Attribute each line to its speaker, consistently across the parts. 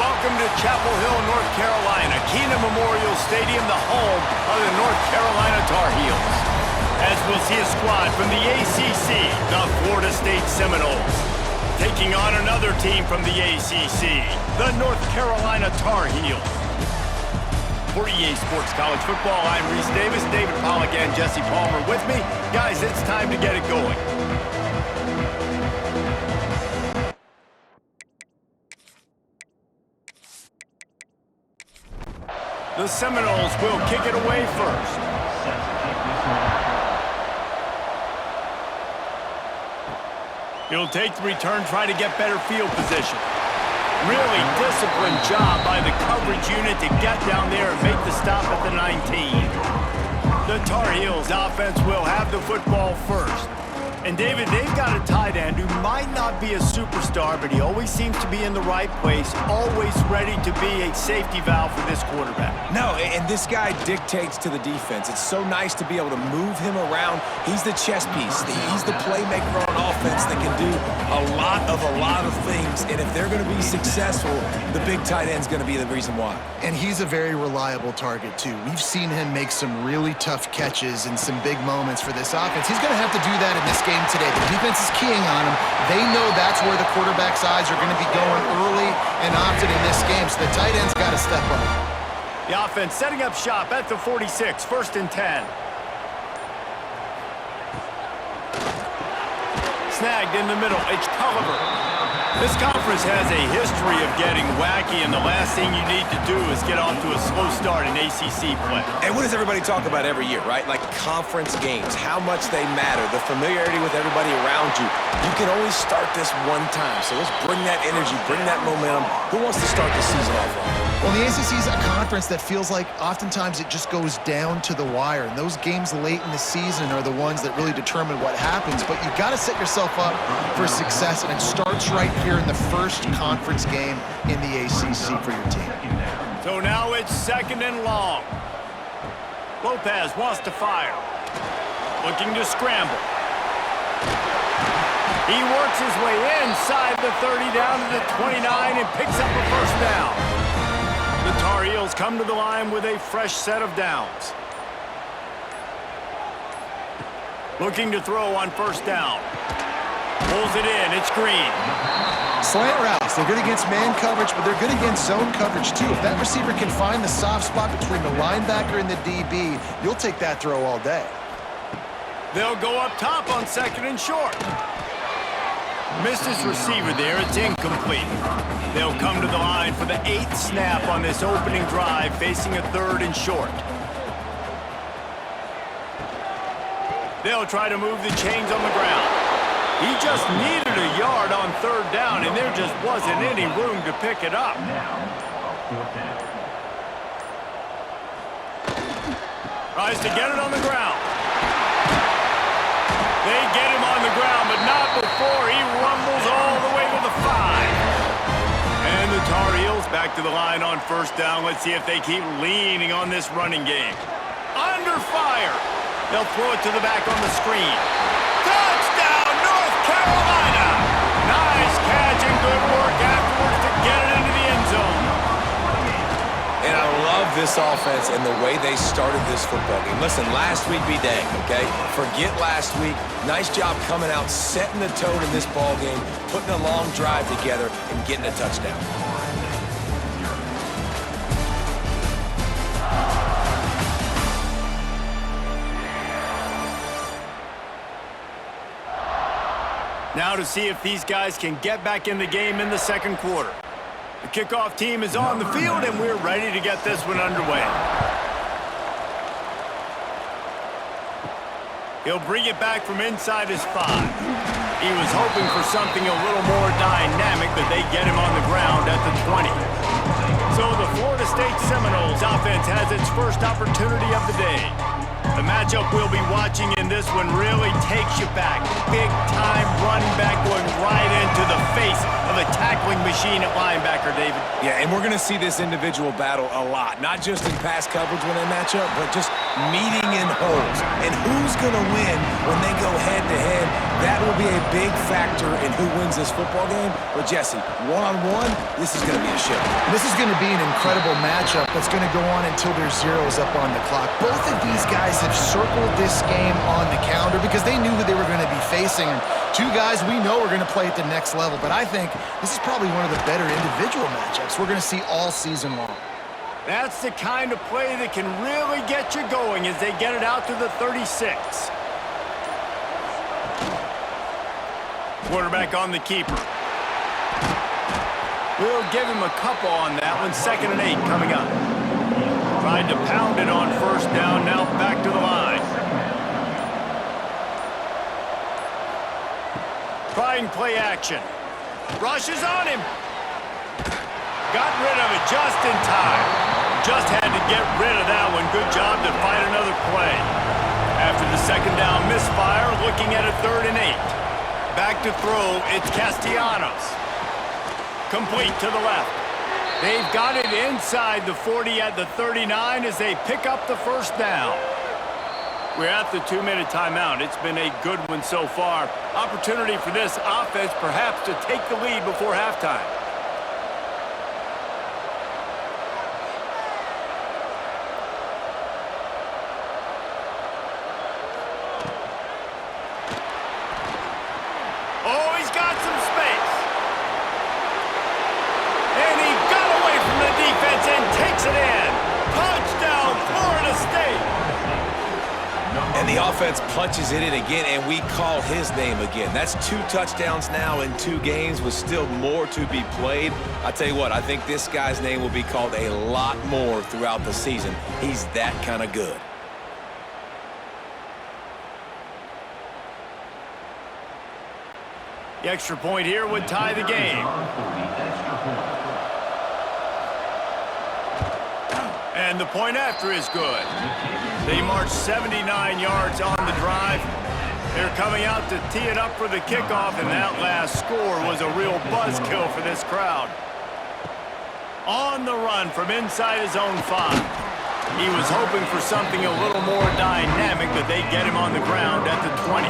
Speaker 1: welcome to Chapel Hill, North Carolina, Keenan Memorial Stadium, the home of the North Carolina Tar Heels. As we'll see a squad from the ACC, the Florida State Seminoles, taking on another team from the ACC, the North Carolina Tar Heels. For EA Sports College Football, I'm Reese Davis, David Pollack, and Jesse Palmer with me. Guys, it's time to get it going. The Seminoles will kick it away first. He'll take the return, try to get better field position. Really disciplined job by the coverage unit to get down there and make the stop at the 19. The Tar Heels offense will have the football first. And David, they've got a tight end who might not be a superstar, but he always seems to be in the right place, always ready to be a safety valve for this quarterback.
Speaker 2: No, and this guy dictates to the defense. It's so nice to be able to move him around. He's the chess piece. He's the playmaker on offense that can do a lot of things. And if they're going to be successful, the big tight end's going to be the reason why.
Speaker 3: And he's a very reliable target, too. We've seen him make some really tough catches and some big moments for this offense. He's going to have to do that in this game today. The defense is keying on him. They know that's where the quarterback's eyes are going to be going early and often in this game, so the tight end's got to step up.
Speaker 1: The offense setting up shop at the 46, 1st and 10. Snagged in the middle, it's Culliver. This conference has a history of getting wacky, and the last thing you need to do is get off to a slow start in ACC play.
Speaker 2: And what does everybody talk about every year, right? Like conference games, how much they matter, the familiarity with everybody around you. You can only start this one time, so let's bring that energy, bring that momentum. Who wants to start the season off right?
Speaker 3: Well, the ACC is a conference that feels like oftentimes it just goes down to the wire. And those games late in the season are the ones that really determine what happens. But you've got to set yourself up for success, and it starts right here in the first conference game in the ACC for your team.
Speaker 1: So now it's 2nd and long. Lopez wants to fire. Looking to scramble. He works his way inside the 30 down to the 29 and picks up a first down. The Tar Heels come to the line with a fresh set of downs. Looking to throw on 1st down. Pulls it in, it's Green.
Speaker 3: Slant routes, they're good against man coverage, but they're good against zone coverage too. If that receiver can find the soft spot between the linebacker and the DB, you'll take that throw all day.
Speaker 1: They'll go up top on 2nd and short. Missed his receiver there, it's incomplete. They'll come to the line for the 8th snap on this opening drive, facing a 3rd and short. They'll try to move the chains on the ground. He just needed a yard on 3rd down, and there just wasn't any room to pick it up. Tries to get it on the ground. They get him on the ground, but not before he rumbles all the way to the 5. And the Tar Heels back to the line on 1st down. Let's see if they keep leaning on this running game. Under fire. They'll throw it to the back on the screen. Touchdown, North Carolina! Nice catch and good work afterwards to get it into the end zone.
Speaker 2: And I love this offense and the way they started this football game. Listen, last week be dang, okay? Forget last week. Nice job coming out, setting the tone in this ball game, putting a long drive together, and getting a touchdown.
Speaker 1: Now to see if these guys can get back in the game in the 2nd quarter. The kickoff team is on the field, and we're ready to get this one underway. He'll bring it back from inside his 5. He was hoping for something a little more dynamic, but they get him on the ground at the 20. So the Florida State Seminoles offense has its first opportunity of the day. The matchup we'll be watching in this one really takes you back. Big-time running back going right into the face of a tackling machine at linebacker, David.
Speaker 2: Yeah, and we're going to see this individual battle a lot. Not just in pass coverage when they match up, but just meeting in holes. And who's going to win when they go head-to-head? That will be a big factor in who wins this football game. But, Jesse, one-on-one, this is going to be a show.
Speaker 3: This is going to be an incredible matchup that's going to go on until there's zeros up on the clock. Both of these guys have circled this game on the calendar because they knew who they were going to be facing. And two guys we know are going to play at the next level. But I think this is probably one of the better individual matchups we're going to see all season long.
Speaker 1: That's the kind of play that can really get you going as they get it out to the 36. Quarterback on the keeper. We'll give him a couple on that one. 2nd and 8 coming up. Tried to pound it on first down, now back to the line. Trying play action. Rushes on him. Got rid of it just in time. Just had to get rid of that one. Good job to find another play. After the 2nd down misfire, looking at a 3rd and 8. Back to throw, it's Castellanos. Complete to the left. They've got it inside the 40 at the 39 as they pick up the first down. We're at the 2-minute timeout. It's been a good one so far. Opportunity for this offense perhaps to take the lead before halftime. Oh, he's got some space. And he got away from the defense and takes it in. Touchdown, Florida State.
Speaker 2: And the offense punches it in again, and we call his name again. That's 2 touchdowns now in 2 games with still more to be played. I tell you what, I think this guy's name will be called a lot more throughout the season. He's that kind of good.
Speaker 1: The extra point here would tie the game. And the point after is good. They march 79 yards on the drive. They're coming out to tee it up for the kickoff, and that last score was a real buzzkill for this crowd. On the run from inside his own 5. He was hoping for something a little more dynamic, but they get him on the ground at the 20.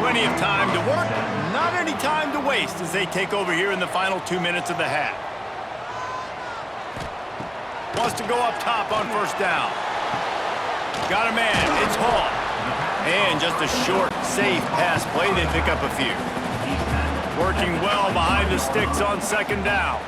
Speaker 1: Plenty of time to work, not any time to waste as they take over here in the final 2 minutes of the half. Wants to go up top on first down. Got a man, it's Hall. And just a short, safe pass play, they pick up a few. Working well behind the sticks on 2nd down.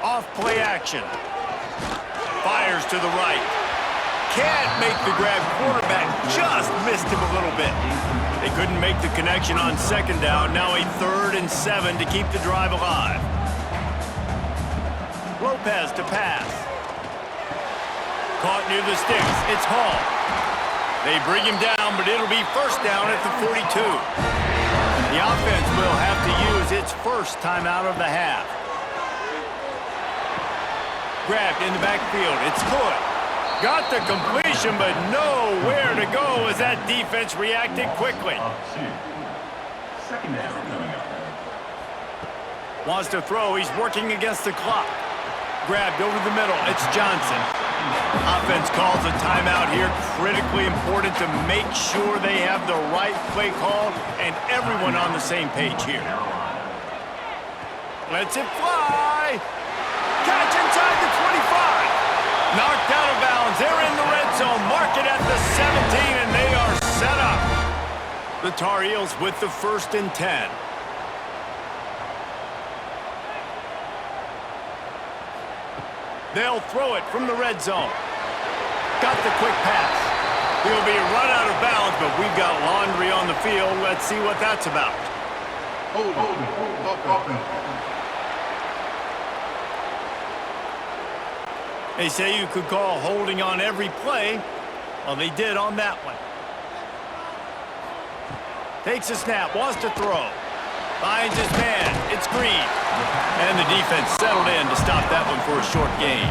Speaker 1: Off play action. Fires to the right. Can't make the grab. Quarterback just missed him a little bit. They couldn't make the connection on 2nd down. Now a 3rd and 7 to keep the drive alive. Lopez to pass. Caught near the sticks. It's Hall. They bring him down, but it'll be first down at the 42. The offense will have to use its first timeout of the half. Grabbed in the backfield. It's Hood. Got the completion, but nowhere to go as that defense reacted quickly. Wants to throw. He's working against the clock. Grabbed over the middle. It's Johnson. Offense calls a timeout here. Critically important to make sure they have the right play call and everyone on the same page here. Lets it fly. Catch inside the 25. Knocked out of bounds. They're in the red zone. Mark it at the 17, and they are set up. The Tar Heels with the 1st and 10. They'll throw it from the red zone. Got the quick pass. He'll be run out of bounds, but we've got laundry on the field. Let's see what that's about. They say you could call holding on every play. Well, they did on that one. Takes a snap, wants to throw. Finds his man, it's Green. And the defense settled in to stop that one for a short gain.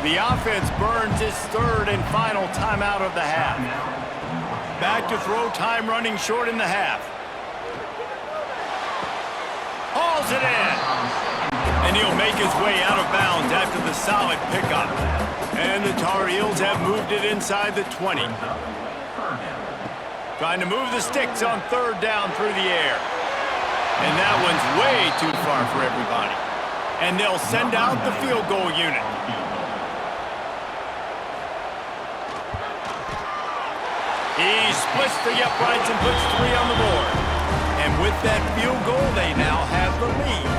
Speaker 1: The offense burns its 3rd and final timeout of the half. Back to throw, time running short in the half. hauls it in. And he'll make his way out of bounds after the solid pickup. And the Tar Heels have moved it inside the 20. Trying to move the sticks on third down through the air. And that one's way too far for everybody. And they'll send out the field goal unit. He splits the uprights and puts 3 on the board. And with that field goal, they now have the lead.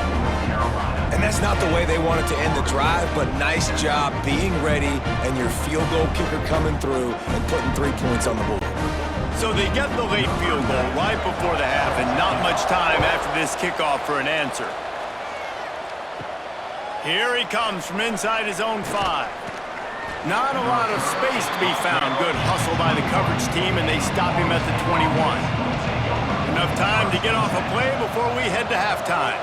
Speaker 2: And that's not the way they wanted to end the drive, but nice job being ready and your field goal kicker coming through and putting 3 points on the board.
Speaker 1: So they get the late field goal right before the half and not much time after this kickoff for an answer. Here he comes from inside his own 5. Not a lot of space to be found. Good hustle by the coverage team, and they stop him at the 21. Enough time to get off a play before we head to halftime.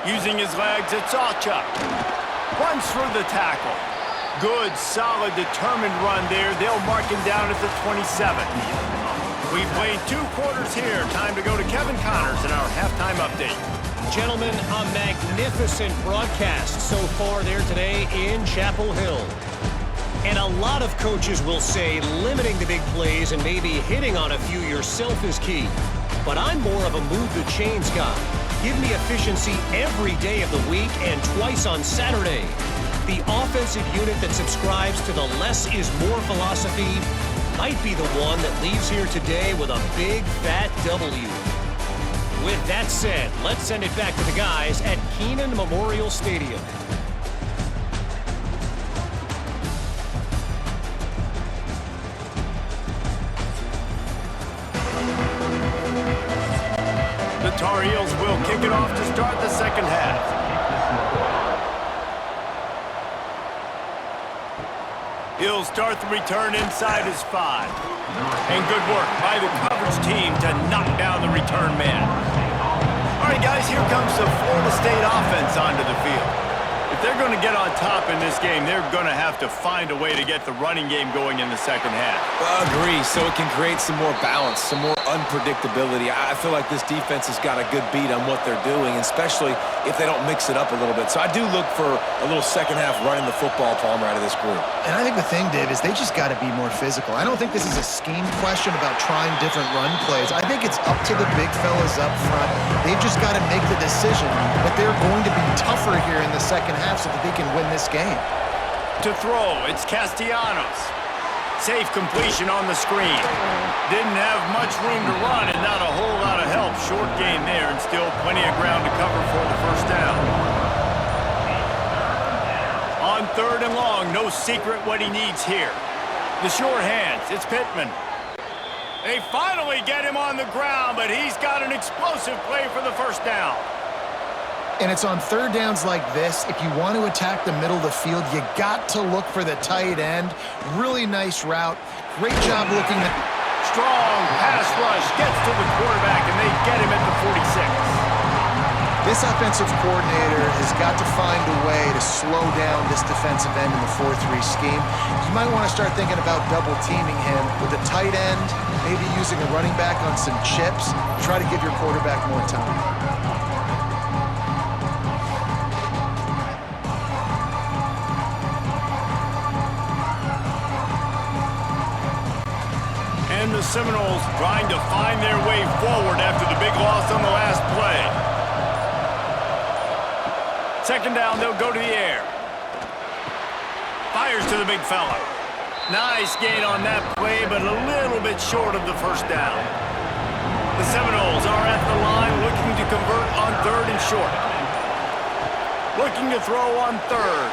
Speaker 1: Using his legs, it's Ocha. Runs through the tackle. Good, solid, determined run there. They'll mark him down at the 27. We've played 2 quarters here. Time to go to Kevin Connors in our halftime update.
Speaker 4: Gentlemen, a magnificent broadcast so far there today in Chapel Hill. And a lot of coaches will say limiting the big plays and maybe hitting on a few yourself is key. But I'm more of a move the chains guy. Give me efficiency every day of the week and twice on Saturday. The offensive unit that subscribes to the less is more philosophy might be the one that leaves here today with a big, fat W. With that said, let's send it back to the guys at Kenan Memorial Stadium.
Speaker 1: The Tar Heels will kick it off to start the second half. He'll start the return inside his 5. And good work by the coverage team to knock down the return man. All right, guys, here comes the Florida State offense onto the field. If they're going to get on top in this game, they're going to have to find a way to get the running game going in the second half.
Speaker 2: Agree, so it can create some more balance, some more unpredictability. I feel like this defense has got a good beat on what they're doing, especially if they don't mix it up a little bit. So I do look for a little second half running the football Palmer out of this group.
Speaker 3: And I think the thing, Dave, is they just got to be more physical. I don't think this is a scheme question about trying different run plays. I think it's up to the big fellas up front. They've just got to make the decision that they're going to be tougher here in the second half so that they can win this game.
Speaker 1: To throw, it's Castellanos. Safe completion on the screen. Didn't have much room to run and not a whole lot of help. Short gain there and still plenty of ground to cover for the first down. On third and long, no secret what he needs here. The short hands, it's Pittman. They finally get him on the ground, but he's got an explosive play for the first down.
Speaker 3: And it's on third downs like this, if you want to attack the middle of the field, you got to look for the tight end. Really nice route. Great job looking at...
Speaker 1: Strong pass rush gets to the quarterback, and they get him at the 46.
Speaker 3: This offensive coordinator has got to find a way to slow down this defensive end in the 4-3 scheme. You might want to start thinking about double teaming him with a tight end, maybe using a running back on some chips. Try to give your quarterback more time.
Speaker 1: And the Seminoles trying to find their way forward after the big loss on the last play. Second down, they'll go to the air. Fires to the big fella. Nice gain on that play, but a little bit short of the first down. The Seminoles are at the line looking to convert on third and short. Looking to throw on third.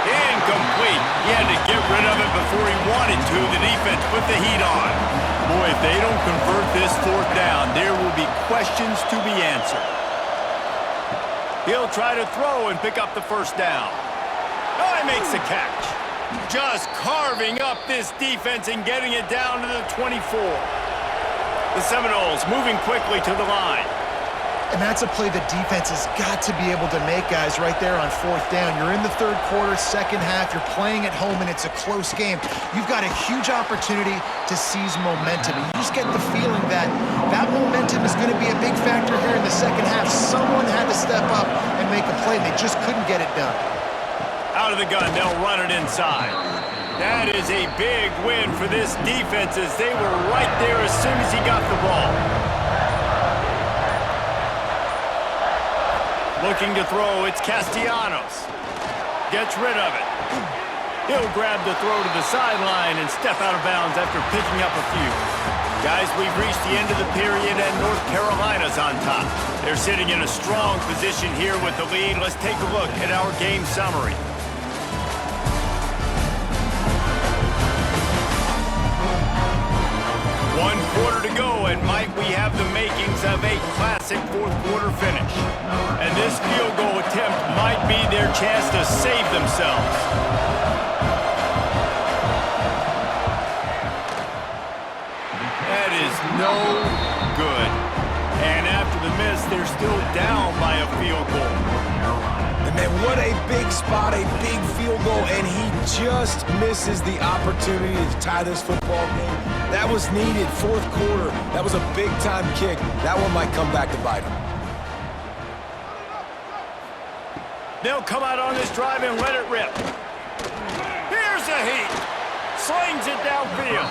Speaker 1: Incomplete. He had to get rid of it before he wanted to. The defense put the heat on. Boy, if they don't convert this fourth down, there will be questions to be answered. He'll try to throw and pick up the first down. Oh, he makes the catch. Just carving up this defense and getting it down to the 24. The Seminoles moving quickly to the line.
Speaker 3: And that's a play the defense has got to be able to make, guys, right there on fourth down. You're in the third quarter, second half. You're playing at home, and it's a close game. You've got a huge opportunity to seize momentum. And you just get the feeling that that momentum is going to be a big factor here in the second half. Someone had to step up and make a play. They just couldn't get it done.
Speaker 1: Out of the gun, they'll run it inside. That is a big win for this defense as they were right there as soon as he got the ball. Looking to throw, it's Castellanos. Gets rid of it. He'll grab the throw to the sideline and step out of bounds after picking up a few. Guys, we've reached the end of the period and North Carolina's on top. They're sitting in a strong position here with the lead. Let's take a look at our game summary. One quarter to go, and Mike, we have the makings of a classic fourth quarter finish. And this field goal attempt might be their chance to save themselves. That is no good. And after the miss, they're still down by a field goal.
Speaker 2: And man, what a big spot, a big field goal, and he just misses the opportunity to tie this football game. That was needed, fourth quarter. That was a big-time kick. That one might come back to bite him.
Speaker 1: They'll come out on this drive and let it rip. Here's a heat. Slings it downfield.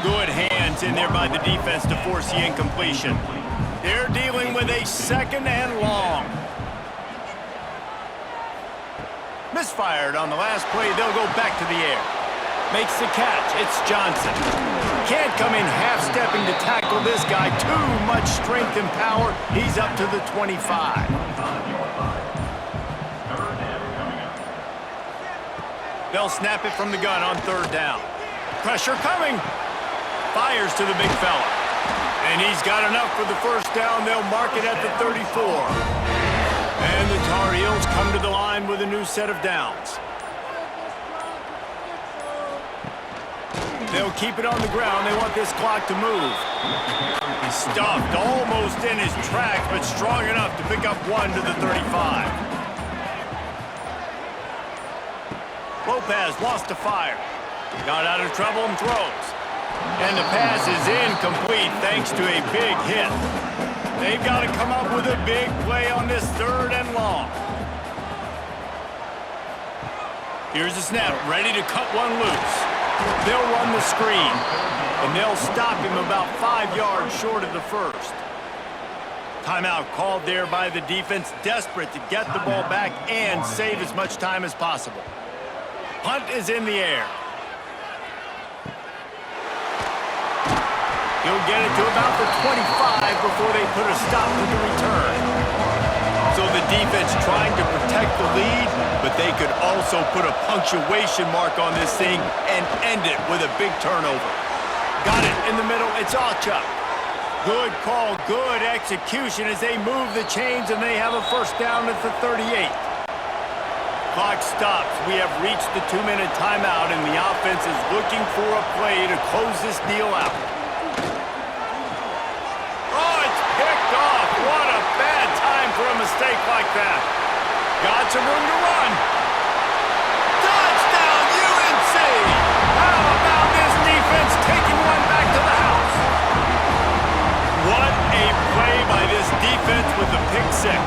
Speaker 1: Good hands in there by the defense to force the incompletion. They're dealing with a second and long. Misfired on the last play. They'll go back to the air. Makes the catch. It's Johnson. Can't come in half-stepping to tackle this guy. Too much strength and power. He's up to the 25. They'll snap it from the gun on third down. Pressure coming. Fires to the big fella. And he's got enough for the first down. They'll mark it at the 34. And the Tar Heels come to the line with a new set of downs. They'll keep it on the ground. They want this clock to move. He's stuffed almost in his tracks, but strong enough to pick up one to the 35. Lopez wants to fire. Got out of trouble and throws. And the pass is incomplete thanks to a big hit. They've got to come up with a big play on this third and long. Here's the snap, ready to cut one loose. They'll run the screen, and they'll stop him about 5 yards short of the first. Timeout called there by the defense, desperate to get the ball back and save as much time as possible. Punt is in the air. He'll get it to about the 25 before they put a stop to the return. So the defense trying to protect the lead, but they could also put a punctuation mark on this thing and end it with a big turnover. Got it in the middle. It's Alchuk. Good call, good execution as they move the chains and they have a first down at the 38. Clock stops. We have reached the 2-minute timeout and the offense is looking for a play to close this deal out. What a bad time for a mistake like that. Got some room to run. Touchdown, UNC! How about this defense taking one back to the house? What a play by this defense with the pick six.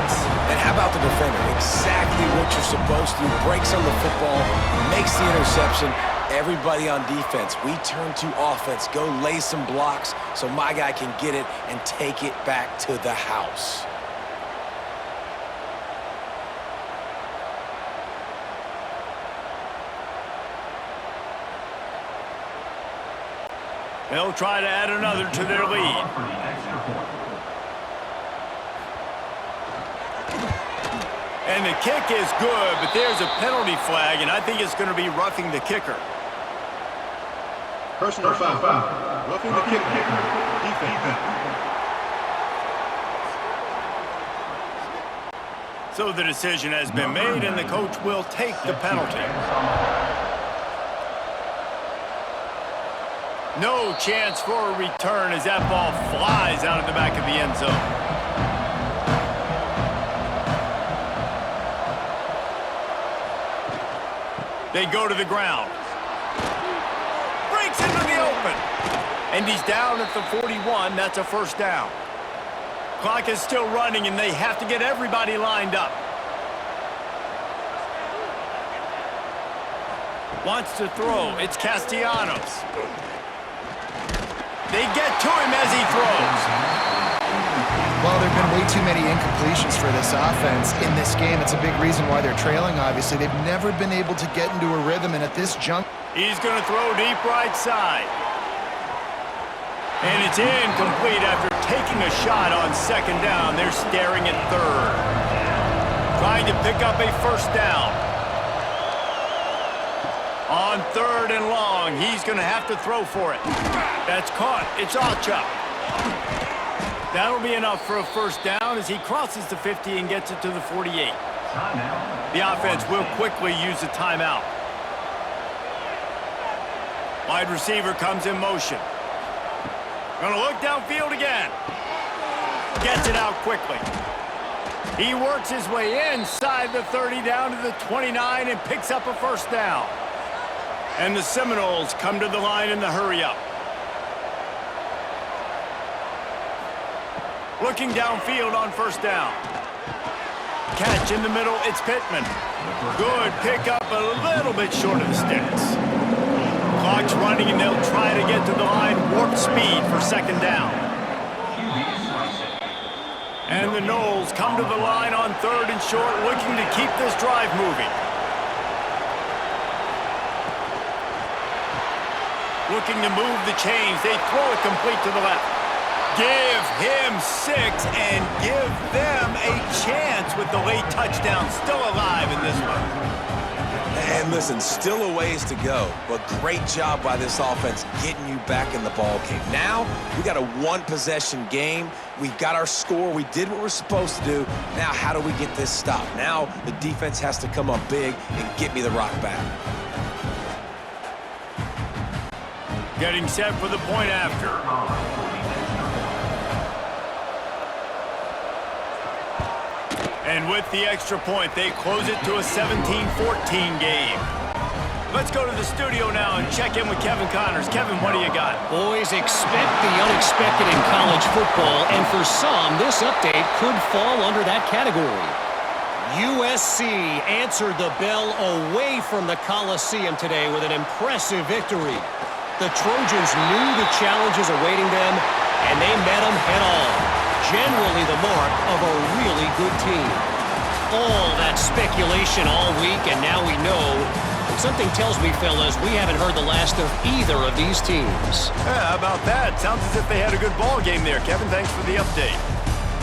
Speaker 2: And how about the defender? Exactly what you're supposed to. Breaks on the football, makes the interception. Everybody on defense, we turn to offense. Go lay some blocks so my guy can get it and take it back to the house.
Speaker 1: They'll try to add another to their lead. And the kick is good, but there's a penalty flag, and I think it's going to be roughing the kicker.
Speaker 5: Personal foul. Roughing the kicker. Defense.
Speaker 1: So the decision has been made, and the coach will take the penalty. No chance for a return as that ball flies out of the back of the end zone. They go to the ground. Breaks into the open. And he's down at the 41. That's a first down. Clock is still running, and they have to get everybody lined up. Wants to throw. It's Castellanos. They get to him as he throws.
Speaker 3: Well, there have been way too many incompletions for this offense in this game. It's a big reason why they're trailing, obviously. They've never been able to get into a rhythm, and at this juncture...
Speaker 1: He's going to throw deep right side. And it's incomplete after taking a shot on second down. They're staring at third. Trying to pick up a first down. On third and long, he's going to have to throw for it. That's caught. It's Ochuck. That'll be enough for a first down as he crosses the 50 and gets it to the 48. The offense will quickly use a timeout. Wide receiver comes in motion. Gonna look downfield again. Gets it out quickly. He works his way inside the 30 down to the 29 and picks up a first down. And the Seminoles come to the line in the hurry-up. Looking downfield on first down. Catch in the middle, it's Pittman. Good pickup, a little bit short of the sticks. Clock's running, and they'll try to get to the line, warp speed for second down. And the Noles come to the line on third and short, looking to keep this drive moving. Looking to move the chains. They throw it complete to the left. Give him 6 and give them a chance with the late touchdown. Still alive in this one.
Speaker 2: And listen, still a ways to go, but great job by this offense getting you back in the ball game. Now, we got a one-possession game. We got our score. We did what we're supposed to do. Now, how do we get this stopped? Now, the defense has to come up big and get me the rock back.
Speaker 1: Getting set for the point after. And with the extra point, they close it to a 17-14 game. Let's go to the studio now and check in with Kevin Connors. Kevin, what do you got?
Speaker 4: Boys, expect the unexpected in college football, and for some, this update could fall under that category. USC answered the bell away from the Coliseum today with an impressive victory. The Trojans knew the challenges awaiting them, and they met them head-on. Generally the mark of a really good team. All that speculation all week, and now we know. Something tells me, fellas, we haven't heard the last of either of these teams.
Speaker 1: Yeah, how about that? Sounds as if they had a good ball game there. Kevin, thanks for the update.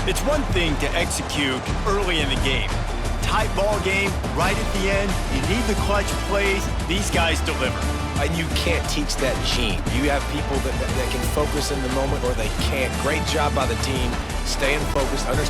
Speaker 1: It's one thing to execute early in the game. Tight ball game, right at the end. You need the clutch plays. These guys deliver.
Speaker 2: And you can't teach that gene. You have people that can focus in the moment, or they can't. Great job by the team, staying focused, understanding